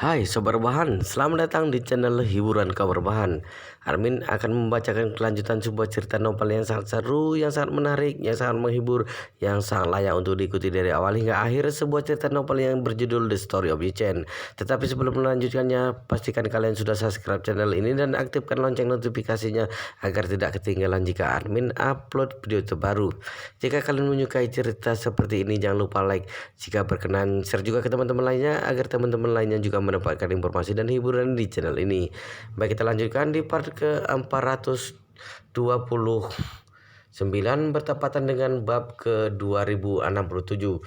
Hai Sobat Rebahan, selamat datang di channel Hiburan Kabar Rebahan. Armin akan membacakan kelanjutan sebuah cerita novel yang sangat seru, yang sangat menarik, yang sangat menghibur, yang sangat layak untuk diikuti dari awal hingga akhir. Sebuah cerita novel yang berjudul The Story of Yi-Chen. Tetapi sebelum melanjutkannya, pastikan kalian sudah subscribe channel ini dan aktifkan lonceng notifikasinya agar tidak ketinggalan jika Armin upload video terbaru. Jika kalian menyukai cerita seperti ini, jangan lupa like. Jika berkenan, share juga ke teman-teman lainnya agar teman-teman lainnya juga mendapatkan informasi dan hiburan di channel ini. Baik, kita lanjutkan di part ke 429 bertepatan dengan bab ke 2067.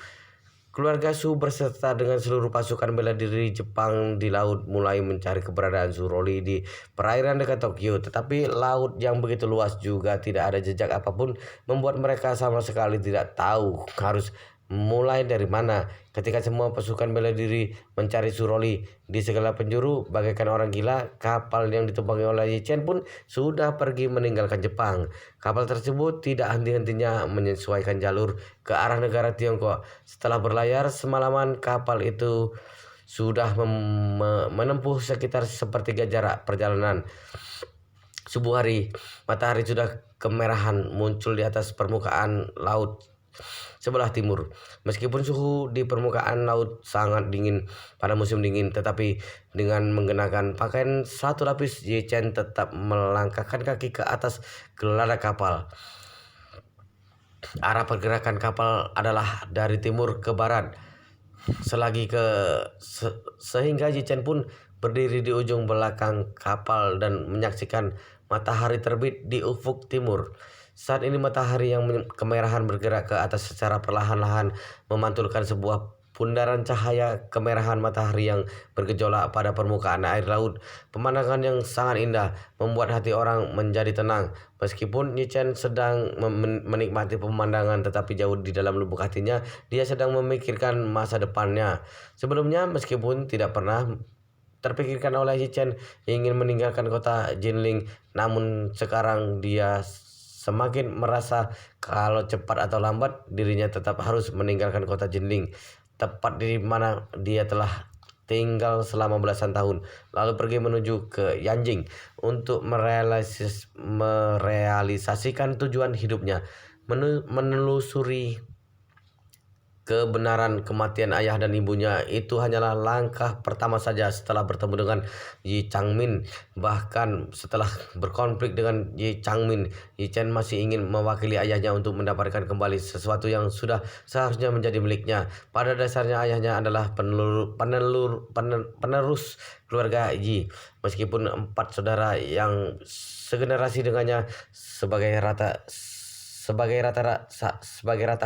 Keluarga Su berserta dengan seluruh pasukan bela diri Jepang di laut mulai mencari keberadaan Suroli di perairan dekat Tokyo. Tetapi laut yang begitu luas juga tidak ada jejak apapun, membuat mereka sama sekali tidak tahu harus mulai dari mana. Ketika semua pasukan bela diri mencari Suroli di segala penjuru bagaikan orang gila, kapal yang ditumpangi oleh Yi-Chen pun sudah pergi meninggalkan Jepang. Kapal tersebut tidak henti-hentinya menyesuaikan jalur ke arah negara Tiongkok. Setelah berlayar semalaman, kapal itu sudah menempuh sekitar sepertiga jarak perjalanan. Subuh hari, matahari sudah kemerahan muncul di atas permukaan laut sebelah timur. Meskipun suhu di permukaan laut sangat dingin pada musim dingin, tetapi dengan mengenakan pakaian satu lapis, Yi-Chen tetap melangkahkan kaki ke atas gelada kapal. Arah pergerakan kapal adalah dari timur ke barat. Sehingga Yi-Chen pun berdiri di ujung belakang kapal dan menyaksikan matahari terbit di ufuk timur. Saat ini matahari yang kemerahan bergerak ke atas secara perlahan-lahan, memantulkan sebuah bundaran cahaya kemerahan matahari yang bergejolak pada permukaan air laut. Pemandangan yang sangat indah membuat hati orang menjadi tenang. Meskipun Yi-Chen sedang menikmati pemandangan, tetapi jauh di dalam lubuk hatinya dia sedang memikirkan masa depannya. Sebelumnya, meskipun tidak pernah terpikirkan oleh Yi-Chen ingin meninggalkan kota Jinling, namun sekarang dia semakin merasa kalau cepat atau lambat dirinya tetap harus meninggalkan kota Jinling, tepat di mana dia telah tinggal selama belasan tahun, lalu pergi menuju ke Yanjing untuk merealisasikan tujuan hidupnya, menelusuri kebenaran kematian ayah dan ibunya. Itu hanyalah langkah pertama saja setelah bertemu dengan Yi Changmin. Bahkan setelah berkonflik dengan Yi Changmin, Yi-Chen masih ingin mewakili ayahnya untuk mendapatkan kembali sesuatu yang sudah seharusnya menjadi miliknya. Pada dasarnya ayahnya adalah penerus keluarga Yi. Meskipun 4 saudara yang segenerasi dengannya sebagai rata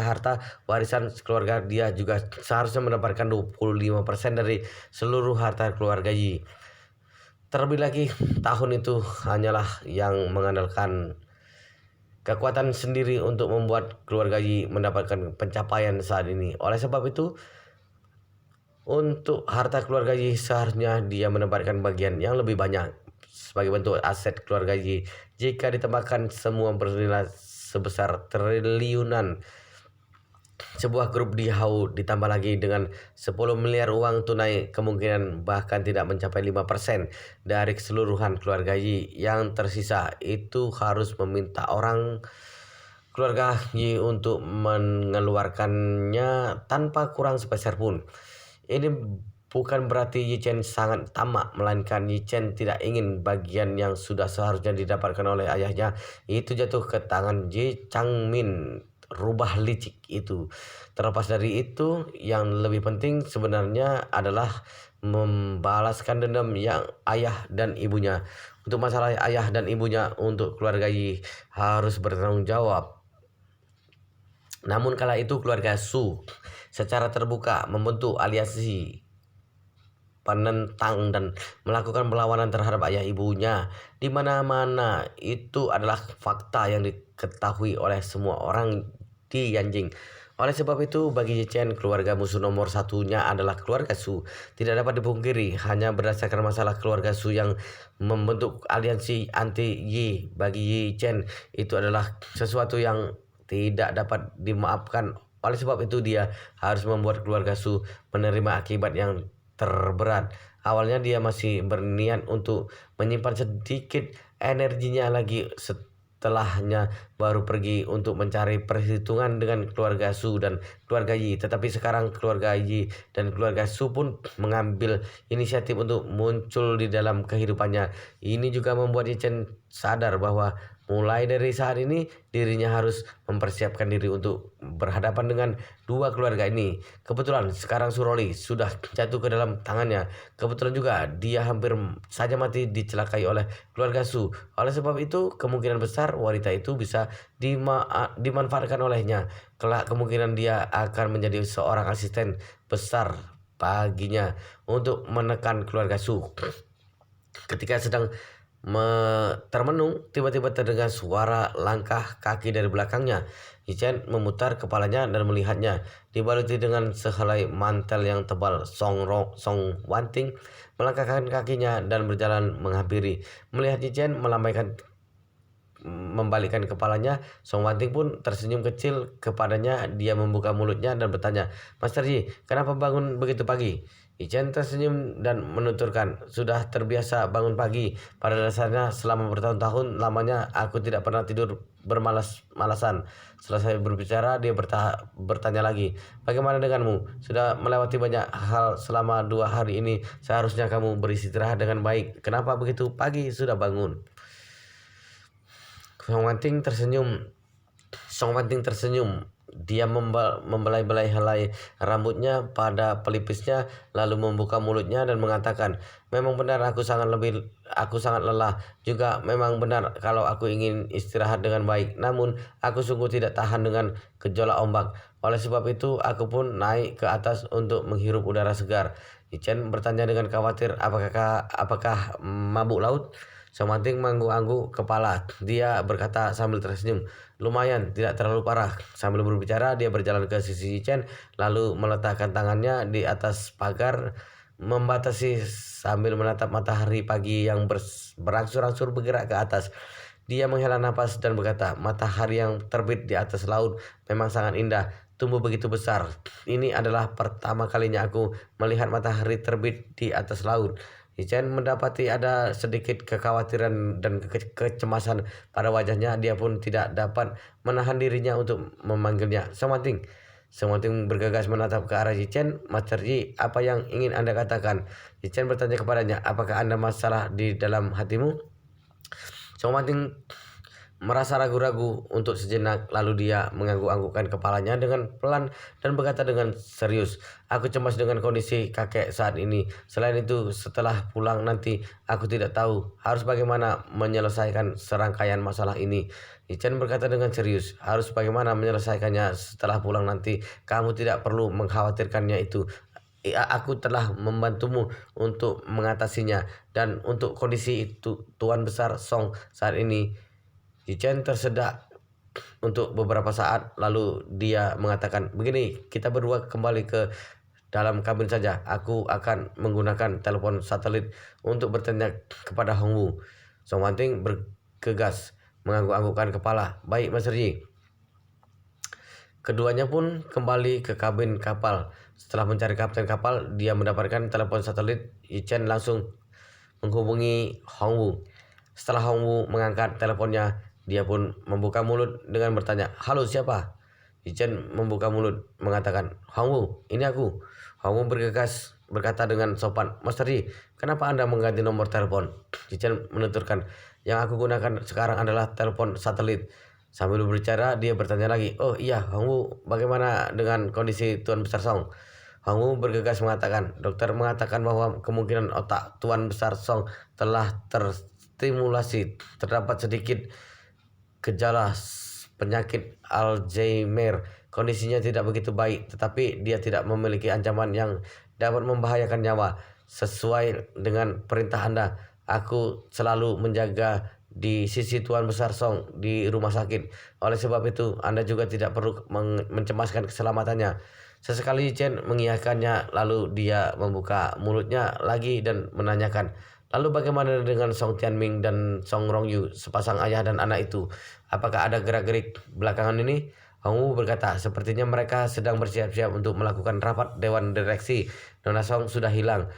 harta warisan keluarga, dia juga seharusnya mendapatkan 25% dari seluruh harta keluarga Yi. Terlebih lagi, tahun itu hanyalah yang mengandalkan kekuatan sendiri untuk membuat keluarga Yi mendapatkan pencapaian saat ini. Oleh sebab itu, untuk harta keluarga Yi seharusnya dia mendapatkan bagian yang lebih banyak sebagai bentuk aset keluarga Yi. Jika ditambahkan semua bernilai sebesar triliunan, sebuah grup di Hau ditambah lagi dengan 10 miliar uang tunai, kemungkinan bahkan tidak mencapai 5% dari keseluruhan keluarga Yi. Yang tersisa itu harus meminta orang keluarga Yi untuk mengeluarkannya tanpa kurang sepeser pun. Ini bukan berarti Yi-Chen sangat tamak, melainkan Yi-Chen tidak ingin bagian yang sudah seharusnya didapatkan oleh ayahnya itu jatuh ke tangan Yi Changmin, rubah licik itu. Terlepas dari itu, yang lebih penting sebenarnya adalah membalaskan dendam yang ayah dan ibunya. Untuk masalah ayah dan ibunya, untuk keluarga Yi harus bertanggung jawab. Namun kala itu keluarga Su secara terbuka membentuk aliansi penentang dan melakukan perlawanan terhadap ayah ibunya di mana-mana. Itu adalah fakta yang diketahui oleh semua orang di Yanjing. Oleh sebab itu, bagi Yi-Chen, keluarga musuh nomor satunya adalah keluarga Su. Tidak dapat dipungkiri, hanya berdasarkan masalah keluarga Su yang membentuk aliansi anti Yi. Bagi Yi-Chen, itu adalah sesuatu yang tidak dapat dimaafkan. Oleh sebab itu dia harus membuat keluarga Su menerima akibat yang terberat Awalnya dia masih berniat untuk menyimpan sedikit energinya lagi, setelahnya baru pergi untuk mencari perhitungan dengan keluarga Su dan keluarga Yi. Tetapi sekarang keluarga Yi dan keluarga Su pun mengambil inisiatif untuk muncul di dalam kehidupannya. Ini juga membuat Yi Chen sadar bahwa mulai dari saat ini dirinya harus mempersiapkan diri untuk berhadapan dengan dua keluarga ini. Kebetulan sekarang Suroli sudah jatuh ke dalam tangannya. Kebetulan juga dia hampir saja mati dicelakai oleh keluarga Su. Oleh sebab itu kemungkinan besar wanita itu bisa dimanfaatkan olehnya. Kelak kemungkinan dia akan menjadi seorang asisten besar baginya untuk menekan keluarga Su. Ketika sedang termenung, tiba-tiba terdengar suara langkah kaki dari belakangnya. Yichen memutar kepalanya dan melihatnya dibaluti dengan sehelai mantel yang tebal. Song Wanting melangkahkan kakinya dan berjalan menghampiri. Melihat Yichen membalikkan kepalanya, Song Wanting pun tersenyum kecil kepadanya. Dia membuka mulutnya dan bertanya, "Master Yi, kenapa bangun begitu pagi?" Ichen tersenyum dan menuturkan, "Sudah terbiasa bangun pagi. Pada dasarnya selama bertahun-tahun lamanya aku tidak pernah tidur bermalas-malasan." Selesai berbicara, dia bertanya lagi, "Bagaimana denganmu? Sudah melewati banyak hal selama 2 hari ini. Seharusnya kamu beristirahat dengan baik. Kenapa begitu pagi sudah bangun?" Song Wanting tersenyum. Dia membelai-belai helai rambutnya pada pelipisnya, lalu membuka mulutnya dan mengatakan, "Memang benar aku sangat lelah. Juga memang benar kalau aku ingin istirahat dengan baik. Namun aku sungguh tidak tahan dengan gejolak ombak. Oleh sebab itu aku pun naik ke atas untuk menghirup udara segar." Ichen bertanya dengan khawatir, apakah mabuk laut? Song Wanting mengangguk-angguk kepala. Dia berkata sambil tersenyum, "Lumayan, tidak terlalu parah." Sambil berbicara, dia berjalan ke sisi Chen, lalu meletakkan tangannya di atas pagar membatasi sambil menatap matahari pagi yang berangsur-angsur bergerak ke atas. Dia menghela napas dan berkata, "Matahari yang terbit di atas laut memang sangat indah. Tumbuh begitu besar. Ini adalah pertama kalinya aku melihat matahari terbit di atas laut." Chen mendapati ada sedikit kekhawatiran dan kecemasan pada wajahnya. Dia pun tidak dapat menahan dirinya untuk memanggilnya, "Song Wanting." Song Wanting bergegas menatap ke arah Chen. "Master Yi, apa yang ingin Anda katakan?" Chen bertanya kepadanya, "Apakah Anda masalah di dalam hatimu?" Song Wanting merasa ragu-ragu untuk sejenak, lalu dia mengangguk-anggukkan kepalanya dengan pelan dan berkata dengan serius, "Aku cemas dengan kondisi kakek saat ini. Selain itu, setelah pulang nanti, aku tidak tahu harus bagaimana menyelesaikan serangkaian masalah ini." Chen berkata dengan serius, "Harus bagaimana menyelesaikannya setelah pulang nanti? Kamu tidak perlu mengkhawatirkannya itu. Aku telah membantumu untuk mengatasinya. Dan untuk kondisi itu, Tuan Besar Song saat ini." Chen tersedak untuk beberapa saat, lalu dia mengatakan, "Begini, kita berdua kembali ke dalam kabin saja. Aku akan menggunakan telepon satelit untuk bertanya kepada Hong Wu." Song Wanting bergegas mengangguk-anggukkan kepala. "Baik, Master Yi." Keduanya pun kembali ke kabin kapal. Setelah mencari kapten kapal, dia mendapatkan telepon satelit. Chen langsung menghubungi Hong Wu. Setelah Hong Wu mengangkat teleponnya, dia pun membuka mulut dengan bertanya, "Halo, siapa?" Chen membuka mulut mengatakan, "Hong Wu, ini aku." Hong Wu berkata dengan sopan, "Master Yi, kenapa Anda mengganti nomor telepon?" Chen menuturkan, "Yang aku gunakan sekarang adalah telepon satelit." Sambil berbicara, dia bertanya lagi, "Oh iya, Hong Wu, bagaimana dengan kondisi Tuan Besar Song?" Hong Wu bergegas mengatakan, "Dokter mengatakan bahwa kemungkinan otak Tuan Besar Song telah terstimulasi. Terdapat sedikit gejala penyakit Alzheimer. Kondisinya tidak begitu baik, tetapi dia tidak memiliki ancaman yang dapat membahayakan nyawa. Sesuai dengan perintah Anda, aku selalu menjaga di sisi Tuan Besar Song di rumah sakit. Oleh sebab itu, Anda juga tidak perlu mencemaskan keselamatannya." Sesekali Chen mengiyakannya, lalu dia membuka mulutnya lagi dan menanyakan, "Lalu bagaimana dengan Song Tianming dan Song Rongyu, sepasang ayah dan anak itu? Apakah ada gerak-gerik belakangan ini?" Hong Wu berkata, "Sepertinya mereka sedang bersiap-siap untuk melakukan rapat dewan direksi. Nona Song sudah hilang.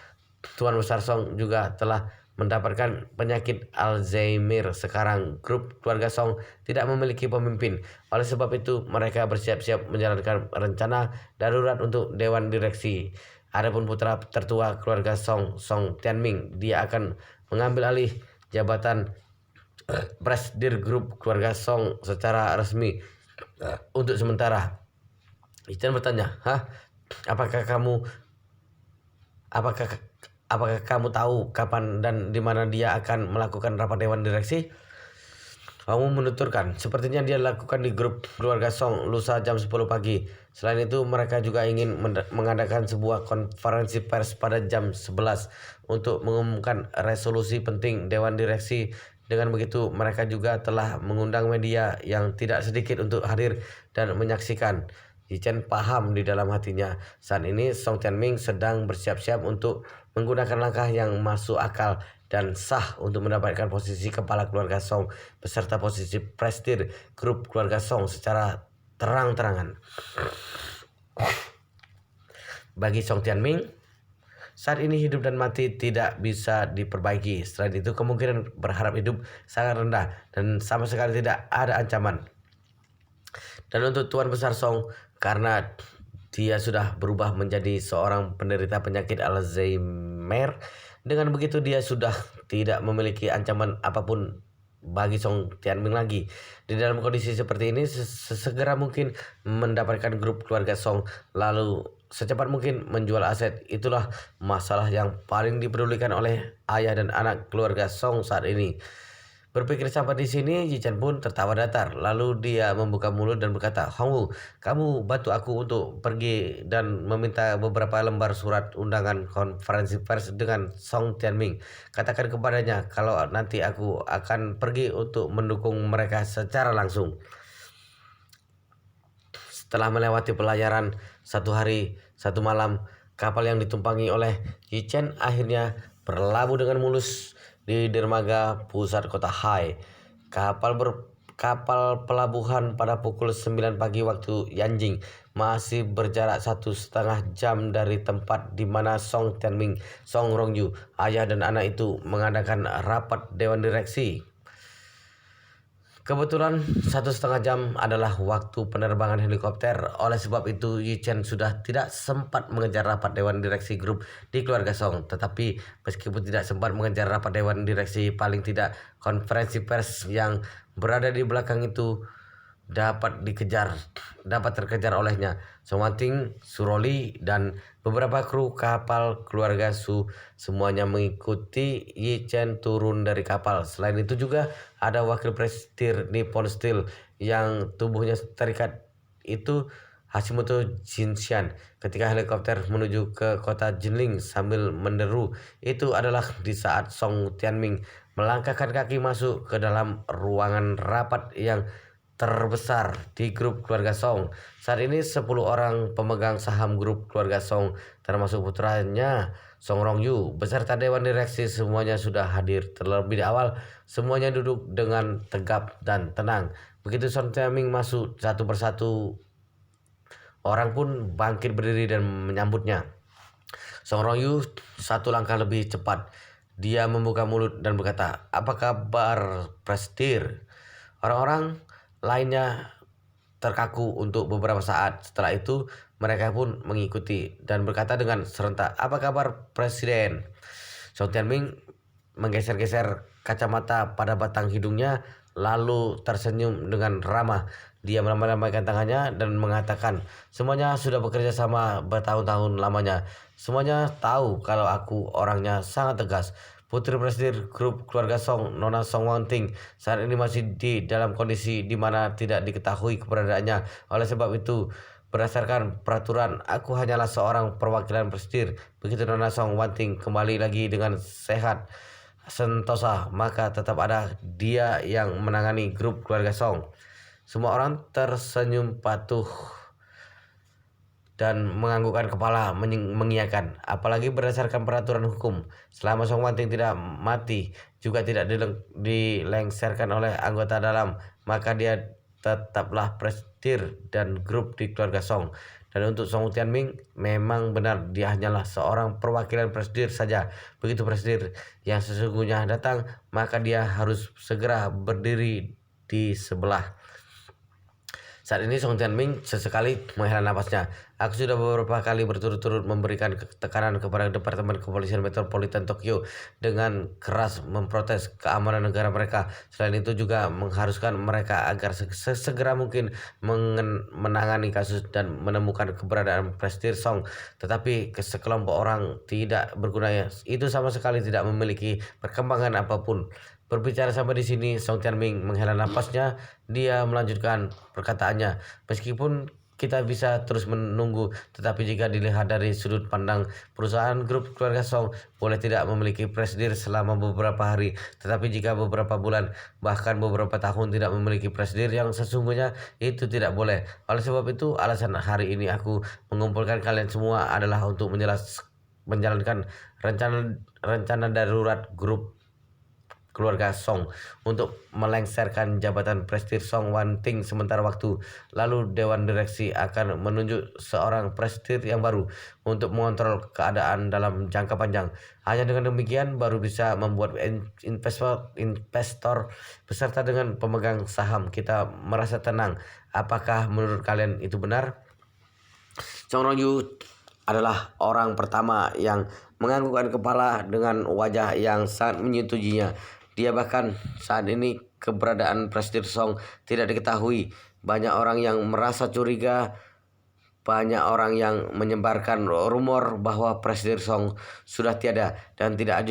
Tuan Besar Song juga telah mendapatkan penyakit Alzheimer. Sekarang grup keluarga Song tidak memiliki pemimpin. Oleh sebab itu mereka bersiap-siap menjalankan rencana darurat untuk dewan direksi. Adapun putra tertua keluarga Song, Song Tianming, dia akan mengambil alih jabatan presidir grup keluarga Song secara resmi untuk sementara. Ichen bertanya, Apakah kamu apakah apakah kamu tahu kapan dan di mana dia akan melakukan rapat dewan direksi? Kamu menuturkan, sepertinya dia lakukan di grup keluarga Song lusa jam 10 pagi. Selain itu, mereka juga ingin mengadakan sebuah konferensi pers pada jam 11 untuk mengumumkan resolusi penting Dewan Direksi. Dengan begitu, mereka juga telah mengundang media yang tidak sedikit untuk hadir dan menyaksikan. Yichen paham di dalam hatinya. Saat ini, Song Tianming sedang bersiap-siap untuk menggunakan langkah yang masuk akal dan sah untuk mendapatkan posisi kepala keluarga Song beserta posisi presidir grup keluarga Song secara terang-terangan. Bagi Song Tianming, saat ini hidup dan mati tidak bisa diperbaiki. Selain itu, kemungkinan berharap hidup sangat rendah dan sama sekali tidak ada ancaman. Dan untuk Tuan Besar Song, karena dia sudah berubah menjadi seorang penderita penyakit Alzheimer, dengan begitu dia sudah tidak memiliki ancaman apapun bagi Song Tianming lagi. Di dalam kondisi seperti ini, sesegera mungkin mendapatkan grup keluarga Song, lalu secepat mungkin menjual aset. Itulah masalah yang paling dipedulikan oleh ayah dan anak keluarga Song saat ini. Berpikir sampai di sini, Yichen pun tertawa datar. Lalu dia membuka mulut dan berkata, Hongwu, kamu bantu aku untuk pergi dan meminta beberapa lembar surat undangan konferensi pers dengan Song Tianming. Katakan kepadanya kalau nanti aku akan pergi untuk mendukung mereka secara langsung. Setelah melewati pelayaran 1 hari 1 malam, kapal yang ditumpangi oleh Yichen akhirnya berlabuh dengan mulus di dermaga pusat kota Hai. Kapal pelabuhan pada pukul 9 pagi waktu Yanjing masih berjarak 1,5 jam dari tempat di mana Song Tianming, Song Rongyu, ayah dan anak itu mengadakan rapat dewan direksi. Kebetulan 1,5 jam adalah waktu penerbangan helikopter. Oleh sebab itu, Yichen sudah tidak sempat mengejar rapat dewan direksi grup di keluarga Song. Tetapi meskipun tidak sempat mengejar rapat dewan direksi, paling tidak konferensi pers yang berada di belakang itu dapat terkejar olehnya. Song Wanting, Suroli, dan beberapa kru kapal keluarga Su semuanya mengikuti Yichen turun dari kapal. Selain itu juga ada wakil presidir Nippon Steel yang tubuhnya terikat, itu Hashimoto Jinshan. Ketika helikopter menuju ke kota Jinling sambil menderu, itu adalah di saat Song Tianming melangkahkan kaki masuk ke dalam ruangan rapat yang terbesar di grup keluarga Song. Saat ini 10 orang pemegang saham grup keluarga Song, termasuk putranya Song Rongyu beserta dewan direksi, semuanya sudah hadir. Terlebih awal, semuanya duduk dengan tegap dan tenang. Begitu Song Tianming masuk, satu persatu orang pun bangkit berdiri dan menyambutnya. Song Rongyu satu langkah lebih cepat. Dia membuka mulut dan berkata, "Apa kabar, Presidir?" Orang-orang lainnya terkaku untuk beberapa saat. Setelah itu mereka pun mengikuti dan berkata dengan serentak, "Apa kabar, Presiden?" Song Tianming menggeser-geser kacamata pada batang hidungnya, lalu tersenyum dengan ramah. Dia melambaikan tangannya dan mengatakan, "Semuanya sudah bekerja sama bertahun-tahun lamanya. Semuanya tahu kalau aku orangnya sangat tegas. Putri Presiden grup keluarga Song, Nona Song Wanting, saat ini masih di dalam kondisi di mana tidak diketahui keberadaannya. Oleh sebab itu, berdasarkan peraturan, aku hanyalah seorang perwakilan presiden. Begitu Nona Song Wanting kembali lagi dengan sehat sentosa, maka tetap ada dia yang menangani grup keluarga Song." Semua orang tersenyum patuh dan menganggukkan kepala mengiyakan. Apalagi berdasarkan peraturan hukum, selama Song Wanting tidak mati juga tidak dilengsarkan oleh anggota dalam, maka dia tetaplah presidir dan grup di keluarga Song. Dan untuk Song Tianming memang benar dia hanyalah seorang perwakilan presidir saja. Begitu presidir yang sesungguhnya datang, maka dia harus segera berdiri di sebelah. Saat ini Song Tianming sesekali menghela napasnya. Aku sudah beberapa kali berturut-turut memberikan tekanan kepada Departemen Kepolisian Metropolitan Tokyo dengan keras memprotes keamanan negara mereka. Selain itu juga mengharuskan mereka agar sesegera mungkin menangani kasus dan menemukan keberadaan Presidir Song. Tetapi sekelompok orang tidak berguna itu sama sekali tidak memiliki perkembangan apapun. Berbicara sampai di sini, Song Tianming menghela napasnya. Dia melanjutkan perkataannya. Meskipun kita bisa terus menunggu, tetapi jika dilihat dari sudut pandang perusahaan grup keluarga Song boleh tidak memiliki presidir selama beberapa hari, tetapi jika beberapa bulan bahkan beberapa tahun tidak memiliki presidir yang sesungguhnya, itu tidak boleh. Oleh sebab itu, alasan hari ini aku mengumpulkan kalian semua adalah untuk menjalankan rencana darurat grup keluarga Song untuk melengsarkan jabatan Presidir Song Wanting sementara waktu. Lalu Dewan Direksi akan menunjuk seorang presidir yang baru untuk mengontrol keadaan dalam jangka panjang. Hanya dengan demikian baru bisa membuat investor beserta dengan pemegang saham kita merasa tenang. Apakah menurut kalian itu benar? Song Rongyu adalah orang pertama yang menganggukkan kepala dengan wajah yang sangat menyetujuinya. Dia bahkan saat ini keberadaan Presiden Song tidak diketahui. Banyak orang yang merasa curiga, banyak orang yang menyebarkan rumor bahwa Presiden Song sudah tiada dan tidak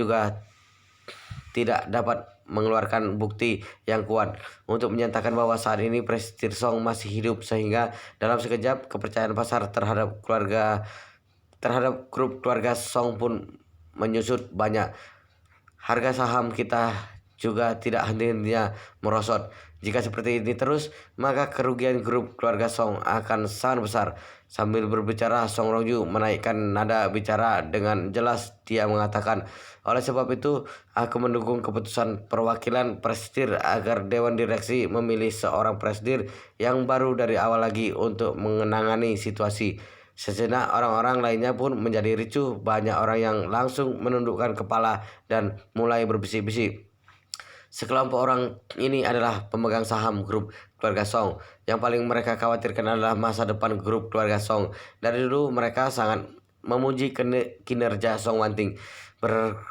dapat mengeluarkan bukti yang kuat untuk menyatakan bahwa saat ini Presiden Song masih hidup, sehingga dalam sekejap kepercayaan pasar terhadap grup keluarga Song pun menyusut banyak. Harga saham kita juga tidak henti-hentinya merosot. Jika seperti ini terus, maka kerugian grup keluarga Song akan sangat besar. Sambil berbicara, Song Rongyu menaikkan nada bicara dengan jelas. Dia mengatakan, oleh sebab itu, aku mendukung keputusan perwakilan presidir agar Dewan Direksi memilih seorang presidir yang baru dari awal lagi untuk mengenangani situasi. Sejenak orang-orang lainnya pun menjadi ricuh. Banyak orang yang langsung menundukkan kepala dan mulai berbisik-bisik. Sekelompok orang ini adalah pemegang saham grup keluarga Song. Yang paling mereka khawatirkan adalah masa depan grup keluarga Song. Dari dulu mereka sangat memuji kinerja Song Wanting,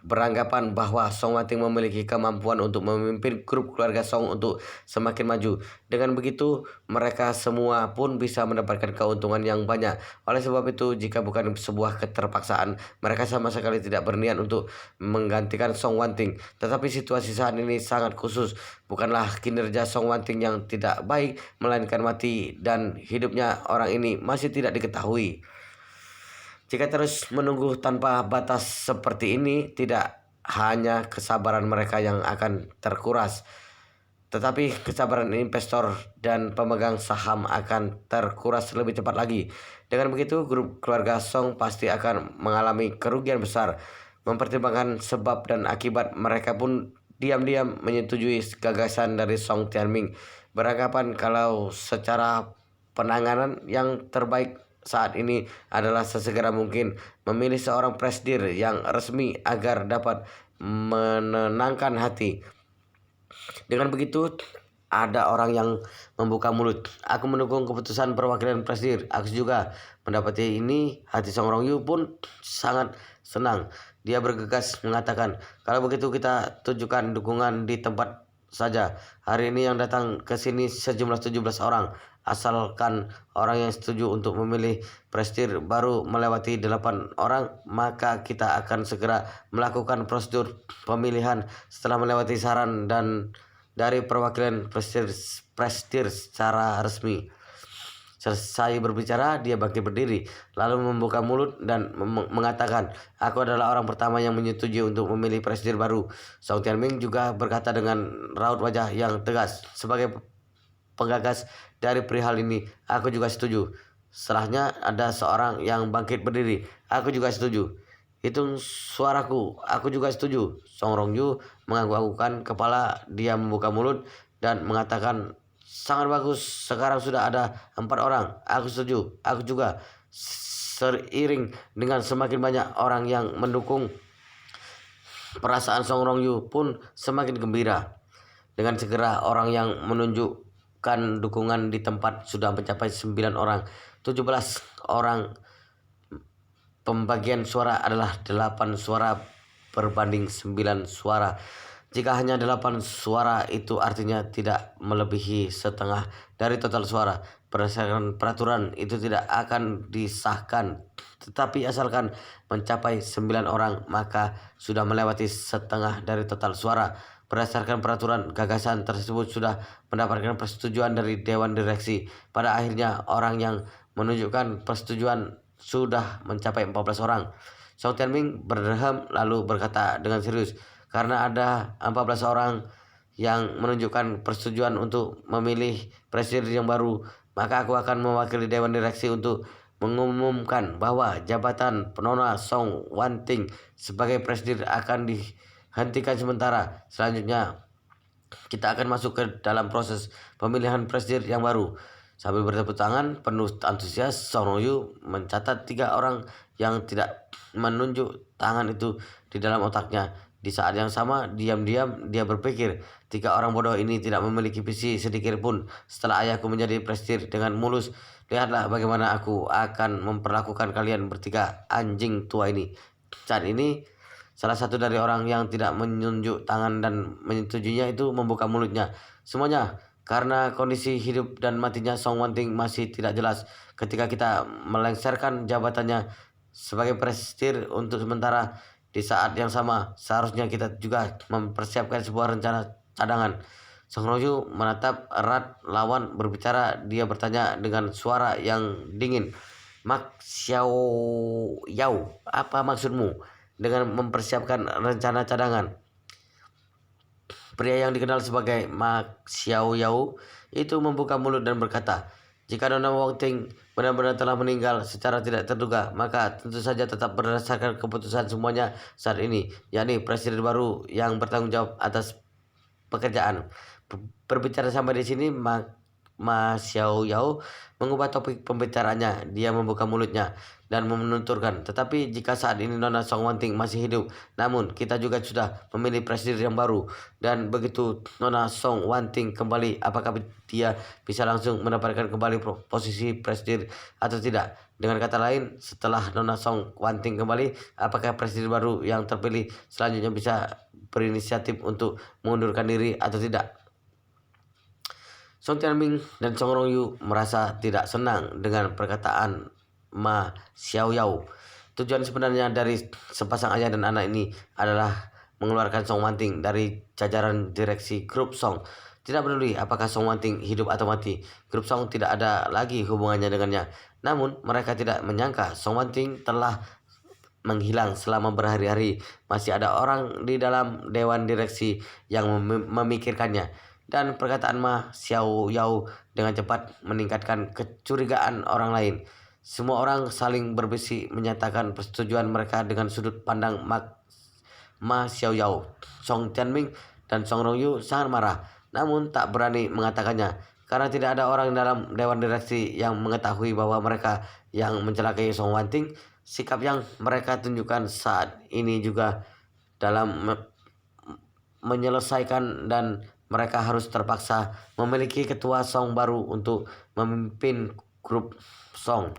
beranggapan bahwa Song Wanting memiliki kemampuan untuk memimpin grup keluarga Song untuk semakin maju. Dengan begitu, mereka semua pun bisa mendapatkan keuntungan yang banyak. Oleh sebab itu, jika bukan sebuah keterpaksaan, mereka sama sekali tidak berniat untuk menggantikan Song Wanting. Tetapi situasi saat ini sangat khusus. Bukanlah kinerja Song Wanting yang tidak baik, melainkan mati dan hidupnya orang ini masih tidak diketahui. Jika terus menunggu tanpa batas seperti ini, tidak hanya kesabaran mereka yang akan terkuras, tetapi kesabaran investor dan pemegang saham akan terkuras lebih cepat lagi. Dengan begitu, grup keluarga Song pasti akan mengalami kerugian besar. Mempertimbangkan sebab dan akibat, mereka pun diam-diam menyetujui gagasan dari Song Tianming, beranggapan kalau secara penanganan yang terbaik saat ini adalah sesegera mungkin memilih seorang presidir yang resmi agar dapat menenangkan hati. Dengan begitu, ada orang yang membuka mulut. Aku mendukung keputusan perwakilan presidir. Aku juga mendapati ini. Hati Song Rongyu pun sangat senang. Dia bergegas mengatakan, kalau begitu kita tunjukkan dukungan di tempat saja. Hari ini yang datang ke sini sejumlah 17 orang. Asalkan orang yang setuju untuk memilih presidir baru melewati 8 orang, maka kita akan segera melakukan prosedur pemilihan setelah melewati saran dan dari perwakilan presidir secara resmi. Selesai berbicara, dia bangkit berdiri, lalu membuka mulut dan mengatakan, aku adalah orang pertama yang menyetujui untuk memilih presiden baru. Song Tianming juga berkata dengan raut wajah yang tegas, sebagai penggagas dari perihal ini, aku juga setuju. Setelahnya ada seorang yang bangkit berdiri, aku juga setuju. Hitung suaraku, aku juga setuju. Song Rongyu mengangguk-anggukkan kepala. Dia membuka mulut dan mengatakan, sangat bagus, sekarang sudah ada 4 orang. Aku setuju, aku juga. Seiring dengan semakin banyak orang yang mendukung, perasaan Song Rongyu pun semakin gembira. Dengan segera orang yang menunjukkan dukungan di tempat sudah mencapai 9 orang. 17 orang. Pembagian suara adalah 8 suara berbanding 9 suara. Jika hanya 8 suara itu artinya tidak melebihi setengah dari total suara. Berdasarkan peraturan itu tidak akan disahkan. Tetapi asalkan mencapai 9 orang maka sudah melewati setengah dari total suara. Berdasarkan peraturan, gagasan tersebut sudah mendapatkan persetujuan dari Dewan Direksi. Pada akhirnya orang yang menunjukkan persetujuan sudah mencapai 14 orang. Song Tianming berderham lalu berkata dengan serius, karena ada 14 orang yang menunjukkan persetujuan untuk memilih presiden yang baru, maka aku akan mewakili Dewan Direksi untuk mengumumkan bahwa jabatan Nona Song Wanting sebagai presiden akan dihentikan sementara. Selanjutnya kita akan masuk ke dalam proses pemilihan presiden yang baru. Sambil bertepuk tangan penuh antusias, Song Rongyu mencatat 3 orang yang tidak menunjuk tangan itu di dalam otaknya. Di saat yang sama, diam-diam dia berpikir, 3 orang bodoh ini tidak memiliki visi sedikit pun. Setelah ayahku menjadi presiden dengan mulus, lihatlah bagaimana aku akan memperlakukan kalian bertiga anjing tua ini. Saat ini, salah satu dari orang yang tidak menunjuk tangan dan menyetujuinya itu membuka mulutnya. Semuanya karena kondisi hidup dan matinya Song Wanting masih tidak jelas. Ketika kita melengsarkan jabatannya sebagai presiden untuk sementara, di saat yang sama seharusnya kita juga mempersiapkan sebuah rencana cadangan. Song Rongyu menatap erat lawan berbicara. Dia bertanya dengan suara yang dingin, Mak Xiao Yao, apa maksudmu dengan mempersiapkan rencana cadangan? Pria yang dikenal sebagai Mak Xiao Yao itu membuka mulut dan berkata, jika Nona Wanting benar-benar telah meninggal secara tidak terduga, maka tentu saja tetap berdasarkan keputusan semuanya saat ini, yakni presiden baru yang bertanggung jawab atas pekerjaan. Berbicara sampai di sini, Ma Xiao Yao mengubah topik pembicaraannya. Dia membuka mulutnya dan menuturkan, tetapi jika saat ini Nona Song Wanting masih hidup, namun kita juga sudah memilih presiden yang baru, dan begitu Nona Song Wanting kembali, apakah dia bisa langsung mendapatkan kembali posisi presiden atau tidak? Dengan kata lain, setelah Nona Song Wanting kembali, apakah presiden baru yang terpilih selanjutnya bisa berinisiatif untuk mengundurkan diri atau tidak? Song Tianming dan Song Rongyu merasa tidak senang dengan perkataan Ma Xiaoyao. Tujuan sebenarnya dari sepasang ayah dan anak ini adalah mengeluarkan Song Wanting dari jajaran direksi grup Song. Tidak peduli apakah Song Wanting hidup atau mati, grup Song tidak ada lagi hubungannya dengannya. Namun mereka tidak menyangka Song Wanting telah menghilang selama berhari-hari. Masih ada orang di dalam dewan direksi yang memikirkannya. Dan perkataan Ma Xiao Yao dengan cepat meningkatkan kecurigaan orang lain. Semua orang saling berbisik menyatakan persetujuan mereka dengan sudut pandang Ma Xiao Yao. Song Tianming dan Song Rongyu sangat marah, namun tak berani mengatakannya karena tidak ada orang dalam dewan direksi yang mengetahui bahwa mereka yang mencelakai Song Wanting. Sikap yang mereka tunjukkan saat ini juga dalam menyelesaikan, dan mereka harus terpaksa memiliki ketua Song baru untuk memimpin grup Song.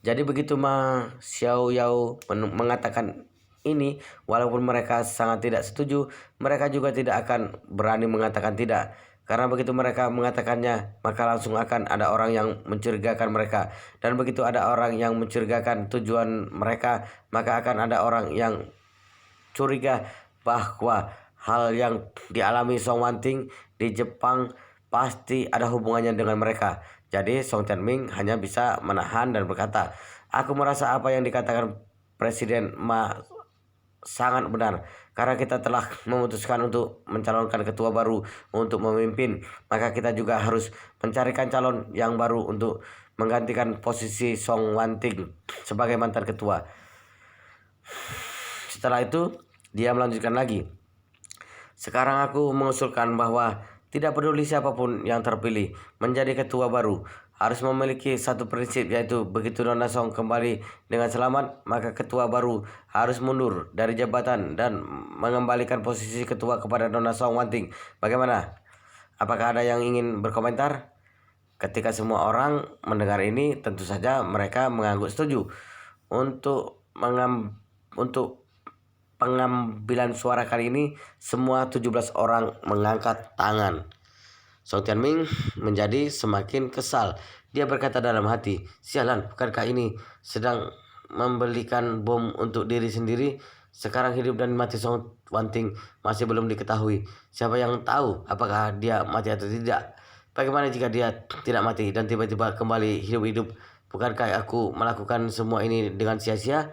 Jadi begitu Ma Xiao Yao mengatakan ini, walaupun mereka sangat tidak setuju, mereka juga tidak akan berani mengatakan tidak. Karena begitu mereka mengatakannya, maka langsung akan ada orang yang mencurigakan mereka. Dan begitu ada orang yang mencurigakan tujuan mereka, maka akan ada orang yang curiga bahwa hal yang dialami Song Wanting di Jepang pasti ada hubungannya dengan mereka. Jadi Song Tianming hanya bisa menahan dan berkata, aku merasa apa yang dikatakan Presiden Ma sangat benar. Karena kita telah memutuskan untuk mencalonkan ketua baru untuk memimpin, maka kita juga harus mencarikan calon yang baru untuk menggantikan posisi Song Wanting sebagai mantan ketua. Setelah itu dia melanjutkan lagi, sekarang aku mengusulkan bahwa tidak peduli siapapun yang terpilih menjadi ketua baru, harus memiliki satu prinsip, yaitu begitu Donna Song kembali dengan selamat, maka ketua baru harus mundur dari jabatan dan mengembalikan posisi ketua kepada Donna Song Wanting. Bagaimana? Apakah ada yang ingin berkomentar? Ketika semua orang mendengar ini, tentu saja mereka mengangguk setuju. Untuk pengambilan suara kali ini, semua 17 orang mengangkat tangan. Song Tianming menjadi semakin kesal. Dia berkata dalam hati, sialan, bukankah ini sedang membelikan bom untuk diri sendiri? Sekarang hidup dan mati Song Wanting masih belum diketahui. Siapa yang tahu apakah dia mati atau tidak? Bagaimana jika dia tidak mati dan tiba-tiba kembali hidup-hidup? Bukankah aku melakukan semua ini dengan sia-sia?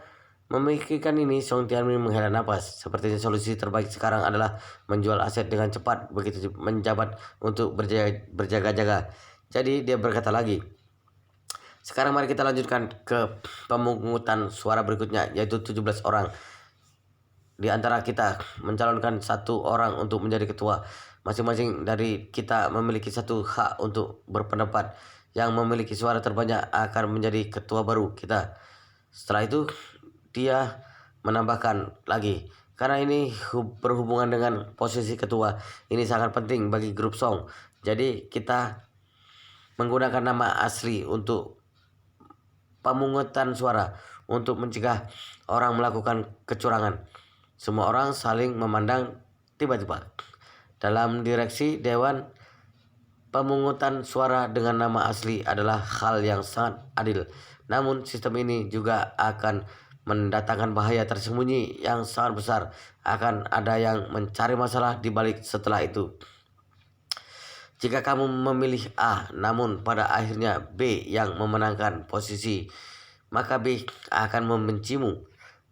Memikirkan ini, Song Tianming menghela napas. Sepertinya solusi terbaik sekarang adalah menjual aset dengan cepat begitu menjabat untuk berjaga-jaga. Jadi dia berkata lagi, sekarang mari kita lanjutkan ke pemungutan suara berikutnya, yaitu 17 orang. Di antara kita mencalonkan satu orang untuk menjadi ketua. Masing-masing dari kita memiliki satu hak untuk berpendapat. Yang memiliki suara terbanyak akan menjadi ketua baru kita. Setelah itu dia menambahkan lagi, karena ini berhubungan dengan posisi ketua, ini sangat penting bagi grup Song. Jadi kita menggunakan nama asli untuk pemungutan suara untuk mencegah orang melakukan kecurangan. Semua orang saling memandang. Tiba-tiba dalam direksi Dewan, pemungutan suara dengan nama asli adalah hal yang sangat adil. Namun sistem ini juga akan mendatangkan bahaya tersembunyi yang sangat besar. Akan ada yang mencari masalah di balik setelah itu. Jika kamu memilih A, namun pada akhirnya B yang memenangkan posisi, maka B akan membencimu,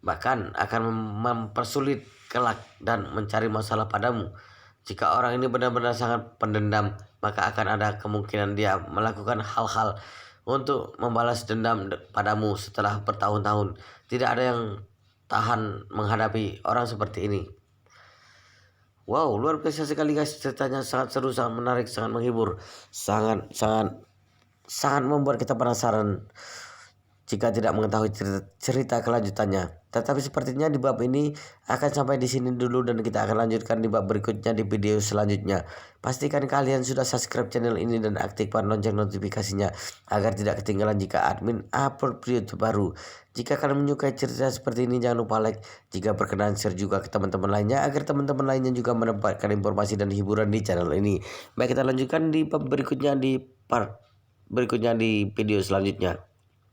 bahkan akan mempersulit kelak dan mencari masalah padamu. Jika orang ini benar-benar sangat pendendam, maka akan ada kemungkinan dia melakukan hal-hal untuk membalas dendam padamu setelah bertahun-tahun. Tidak ada yang tahan menghadapi orang seperti ini. Wow, luar biasa sekali guys, ceritanya sangat seru, sangat menarik, sangat menghibur, sangat membuat kita penasaran jika tidak mengetahui cerita kelanjutannya. Tetapi sepertinya di bab ini akan sampai di sini dulu, dan kita akan lanjutkan di bab berikutnya di video selanjutnya. Pastikan kalian sudah subscribe channel ini dan aktifkan lonceng notifikasinya agar tidak ketinggalan jika admin upload video terbaru. Jika kalian menyukai cerita seperti ini, jangan lupa like. Jika berkenan, share juga ke teman-teman lainnya agar teman-teman lainnya juga mendapatkan informasi dan hiburan di channel ini. Baik, kita lanjutkan di bab berikutnya, di part berikutnya di video selanjutnya.